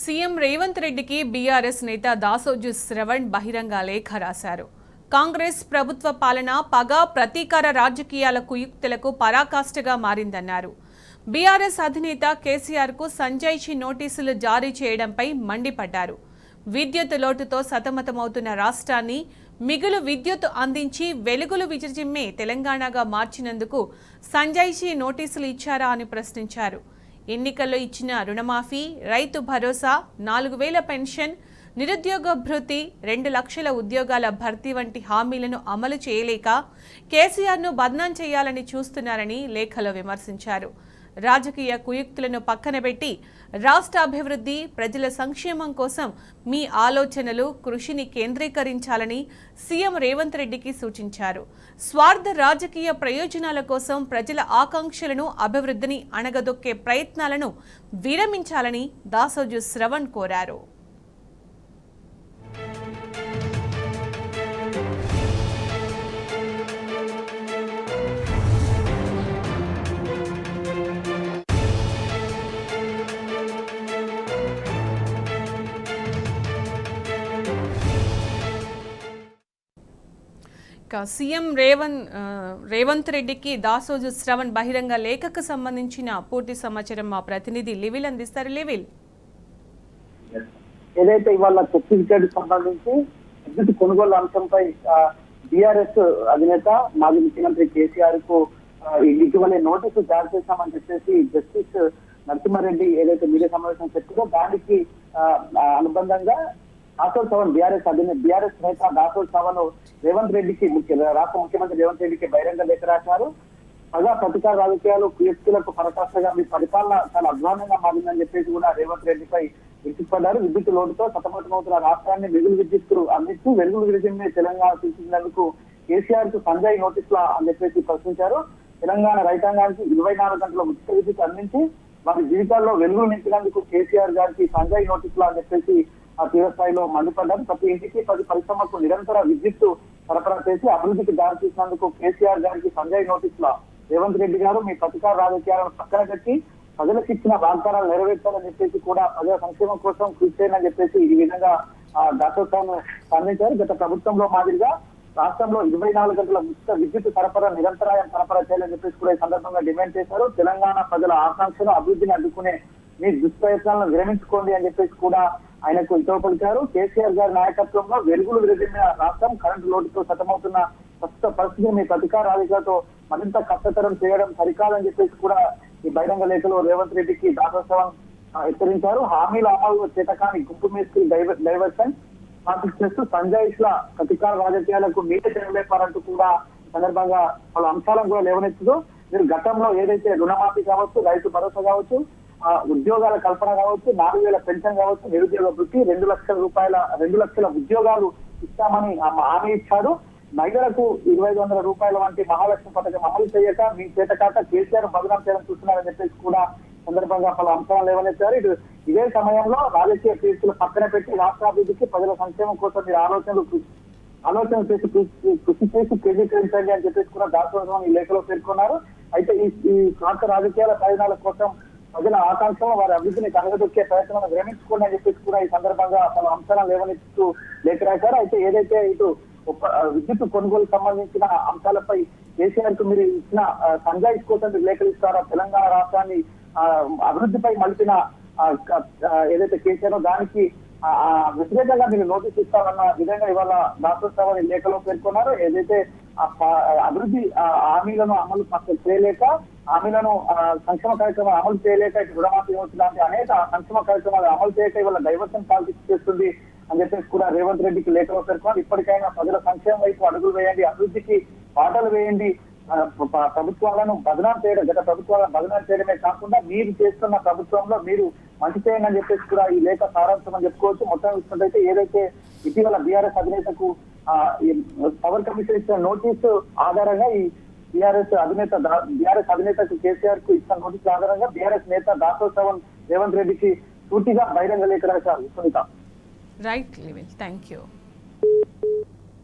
CM Revanth రెడ్డికి BRS నేత దాసోజు శ్రవణ్ బహిరంగ లేఖ రాశారు. కాంగ్రెస్ ప్రభుత్వ పాలన పగ ప్రతీకార రాజకీయాల కుయుక్తులకు పరాకాష్ఠగా మారిందన్నారు. బీఆర్ఎస్ అధినేత కేసీఆర్కు సంజాయిషీ నోటీసులు జారీ చేయడంపై మండిపడ్డారు. విద్యుత్ లోటుతో సతమతమవుతున్న రాష్ట్రాన్ని మిగులు విద్యుత్ అందించి వెలుగులు విజృంభించే తెలంగాణగా మార్చినందుకు సంజాయిషీ నోటీసులు ఇచ్చారా అని ప్రశ్నించారు. ఎన్నికల్లో ఇచ్చిన రుణమాఫీ, రైతు భరోసా, 4000 పెన్షన్, నిరుద్యోగ భృతి, 2 లక్షల ఉద్యోగాల భర్తీ వంటి హామీలను అమలు చేయలేక కేసీఆర్ను బద్నాం చేయాలని చూస్తున్నారని లేఖలో విమర్శించారు. రాజకీయ కుయుక్తులను పక్కనబెట్టి రాష్ట్ర అభివృద్ధి, ప్రజల సంక్షేమం కోసం మీ ఆలోచనలు, కృషిని కేంద్రీకరించాలని సీఎం రేవంత్ రెడ్డికి సూచించారు. స్వార్థ రాజకీయ ప్రయోజనాల కోసం ప్రజల ఆకాంక్షలను, అభివృద్ధిని అణగదొక్కే ప్రయత్నాలను విరమించాలని దాసోజు శ్రవణ్ కోరారు. సీఎం రేవంత్ రెడ్డికి దాసోజు శ్రవణ్ బహిరంగ లేఖకు సంబంధించిన పూర్తి సమాచారం మా ప్రతినిధి లివిల్ అందిస్తారు. లివిల్, ఏదైతే ఇవాళ ఛత్తీస్గఢ్ సంబంధించి విద్యుత్ కొనుగోలు అంశంపై బీఆర్ఎస్ అధినేత మాజీ ముఖ్యమంత్రి కేసీఆర్ కు ఇటీవలే నోటీసు జారీ చేశామని చెప్పేసి జస్టిస్ నరసింహారెడ్డి ఏదైతే మీడియా సమావేశం పెట్టిందో దానికి అనుబంధంగా దాసోజు శ్రవణ్ బీఆర్ఎస్ నేత దాసోజు శ్రవణ్ రేవంత్ రెడ్డికి రాష్ట్ర ముఖ్యమంత్రి రేవంత్ రెడ్డికి బహిరంగ లేఖ రాశారు. ప్రజా ప్రతికార రాజకీయాలు కుయుక్తులకు పరకాష్ఠగా మీ పరిపాలన చాలా అధ్వానంగా మారిందని చెప్పేసి కూడా రేవంత్ రెడ్డిపై విరుచుకుపడ్డారు. విద్యుత్ లోటుతో సతమతమవుతున్న రాష్ట్రాన్ని మిగులు విద్యుత్తులు అందిస్తూ వెలుగులు విడిచింది తెలంగాణ తీర్చినందుకు కేసీఆర్ కు సంజయ్ నోటీసులా అని చెప్పేసి ప్రశ్నించారు. తెలంగాణ రైతాంగానికి 24 గంటల ఉచిత విద్యుత్ అందించి వారి జీవితాల్లో వెలుగులు నింపినందుకు కేసీఆర్ గారికి సంజయ్ నోటీసులా అని చెప్పేసి తీవ్ర స్థాయిలో మండిపడ్డారు. ప్రతి ఇంటికి 10 పరిశ్రమలకు నిరంతర విద్యుత్ సరఫరా చేసి అభివృద్ధికి దారి తీసినందుకు కేసీఆర్ గారికి సంజయ్ నోటీసుల రేవంత్ రెడ్డి గారు మీ ప్రతికార రాజకీయాలను పక్కన పెట్టి ప్రజలకు ఇచ్చిన వాగ్దానాలు నెరవేర్చాలని చెప్పేసి కూడా ప్రజల సంక్షేమం కోసం కృషి చేయాలని చెప్పేసి ఈ విధంగా దాసోజు స్పందించారు. గత ప్రభుత్వంలో మాదిరిగా రాష్ట్రంలో 24 గంటల ఉచిత విద్యుత్ సరఫరా నిరంతరాయం సరఫరా చేయాలని చెప్పేసి కూడా ఈ సందర్భంగా డిమాండ్ చేశారు. తెలంగాణ ప్రజల ఆకాంక్షలు, అభివృద్ధిని అడ్డుకునే మీ దుష్ప్రయత్నాలను విరమించుకోండి అని చెప్పేసి కూడా ఆయనకు హితవు పలికారు. కేసీఆర్ గారి నాయకత్వంలో వెలుగులు విరజిమ్మిన రాష్ట్రం కరెంటు లోటుతో సతమవుతున్న ప్రస్తుత పరిస్థితిని మీ ప్రతికార రాజకీయాలతో మరింత కష్టతరం చేయడం సరికాదని చెప్పేసి కూడా ఈ బహిరంగ లేఖలో రేవంత్ రెడ్డికి దాసోజు శ్రవణ్ హెచ్చరించారు. హామీల అమలు చేతకాని గుంపు మేస్త్రి డైవర్షన్ చేస్తూ సంజాయిష్ల ప్రతికార రాజకీయాలకు మీరే చేయలేపారంటూ కూడా సందర్భంగా పలు అంశాలను కూడా లేవనెత్తుతూ మీరు గతంలో ఏదైతే రుణమాఫీ కావచ్చు, రైతు భరోసా కావచ్చు, ఉద్యోగాల కల్పన కావచ్చు, 4000 పెన్షన్ కావచ్చు, నిరుద్యోగ వృత్తి, 2 లక్షల ఉద్యోగాలు ఇస్తామని హామీ ఇచ్చారు. మహిళలకు 2500 రూపాయల వంటి మహాలక్ష్మి పథకం అమలు చేయక మీ చేతకాక కేసీఆర్ బదనాం చేయడం చూస్తున్నారని చెప్పేసి కూడా సందర్భంగా పలు అంశాలు లేవనెత్తారు. ఇదే సమయంలో రాజకీయ కేసులు పక్కన పెట్టి రాష్ట్రాభివృద్ధికి, ప్రజల సంక్షేమం కోసం మీరు ఆలోచన చేసి కృషి చేసి కేంద్రీకరించండి అని చెప్పేసి కూడా దాసోజు ఈ లేఖలో పేర్కొన్నారు. అయితే ఈ రాష్ట్ర రాజకీయాల ప్రయోజనాల కోసం ప్రజల ఆకాంక్షలు, వారి అభివృద్ధిని కనగదొక్కే ప్రయత్నాలను విరమించుకోండి అని చెప్పేసి కూడా ఈ సందర్భంగా పలు అంశాలను లేవనెత్తుతూ లేఖ రాశారు. అయితే ఏదైతే ఇటు విద్యుత్ కొనుగోలు సంబంధించిన అంశాలపై కేసీఆర్ కు మీరు ఇచ్చిన సంజాయిష్ కోసం మీరు లేఖలు ఇస్తారో, తెలంగాణ రాష్ట్రాన్ని అభివృద్ధిపై మలిపిన ఏదైతే కేసీఆర్ దానికి వ్యతిరేకంగా మీరు నోటీస్ ఇస్తారన్న విధంగా ఇవాళ దాసోజు శ్రవణ్ లేఖలో పేర్కొన్నారు. ఏదైతే అభివృద్ధి హామీలను అమలు చేయలేక, హామీలను సంక్షేమ కార్యక్రమాలు అమలు చేయలేక, ఇటు రుణమాఫీ లాంటి అనేక సంక్షేమ కార్యక్రమాలు అమలు చేయక ఇవాళ డైవర్షన్ పాలిటిక్స్ చేస్తుంది అని చెప్పేసి కూడా రేవంత్ రెడ్డికి లేఖలో పేర్కొన్నారు. ఇప్పటికైనా ప్రజల సంక్షేమం వైపు అడుగులు వేయండి, అభివృద్ధికి బాటలు వేయండి. ప్రభుత్వాలను బదనాం చేయడం, గత ప్రభుత్వాలను బదనాం చేయడమే కాకుండా మీరు చేస్తున్న ప్రభుత్వంలో మీరు మంచి చేయండి అని చెప్పేసి కూడా ఈ లేఖ సారాంశం అని చెప్పుకోవచ్చు. మొత్తం చూసుకుంటే ఏదైతే ఇటీవల బీఆర్ఎస్ అధినేతకు పవర్ కమిషన్ ఇచ్చిన నోటీసు ఆధారంగా ఈ బీఆర్ఎస్ అధినేతకు కేసీఆర్ కు ఇచ్చిన నోటీసుల ఆధారంగా బీఆర్ఎస్ నేత దాసోజు శ్రవణ్ రేవంత్ రెడ్డికి పూర్తిగా బహిరంగ లేఖ రాశారు. సునీత. Right, thank you.